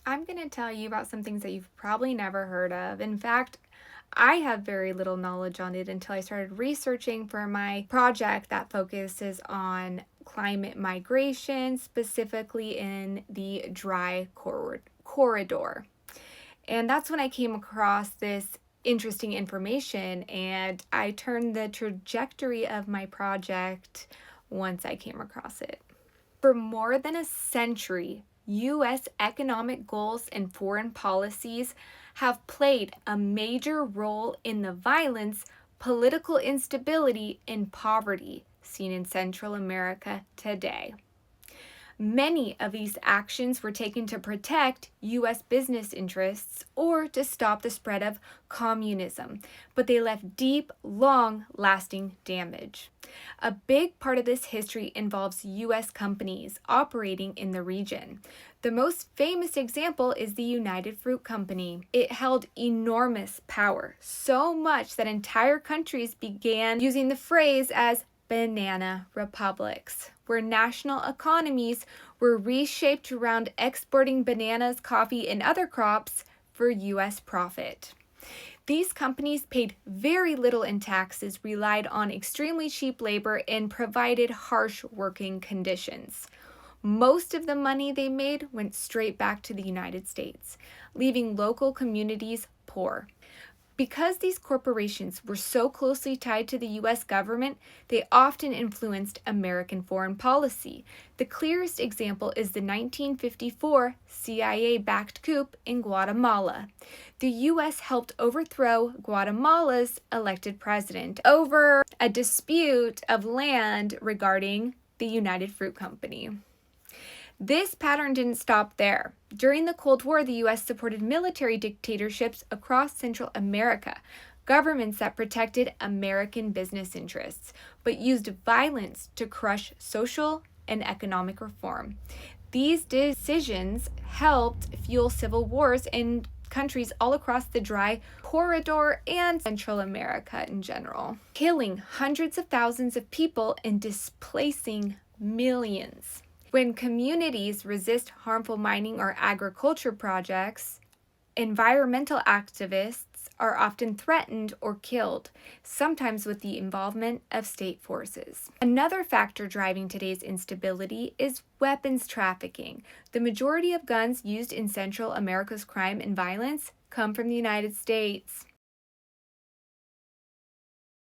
I'm going to tell you about some things that you've probably never heard of. In fact, I have very little knowledge on it until I started researching for my project that focuses on climate migration, specifically in the corridor. And that's when I came across this interesting information, and I turned the trajectory of my project once I came across it. For more than a century, U.S. economic goals and foreign policies have played a major role in the violence, political instability, and poverty seen in Central America today. Many of these actions were taken to protect U.S. business interests or to stop the spread of communism, but they left deep, long-lasting damage. A big part of this history involves U.S. companies operating in the region. The most famous example is the United Fruit Company. It held enormous power, so much that entire countries began using the phrase as banana republics, where national economies were reshaped around exporting bananas, coffee, and other crops for U.S. profit. These companies paid very little in taxes, relied on extremely cheap labor, and provided harsh working conditions. Most of the money they made went straight back to the United States, leaving local communities poor. Because these corporations were so closely tied to the U.S. government, they often influenced American foreign policy. The clearest example is the 1954 CIA-backed coup in Guatemala. The U.S. helped overthrow Guatemala's elected president over a dispute of land regarding the United Fruit Company. This pattern didn't stop there. During the Cold War, the U.S. supported military dictatorships across Central America, governments that protected American business interests, but used violence to crush social and economic reform. These decisions helped fuel civil wars in countries all across the dry corridor and Central America in general, killing hundreds of thousands of people and displacing millions. When communities resist harmful mining or agriculture projects, environmental activists are often threatened or killed, sometimes with the involvement of state forces. Another factor driving today's instability is weapons trafficking. The majority of guns used in Central America's crime and violence come from the United States.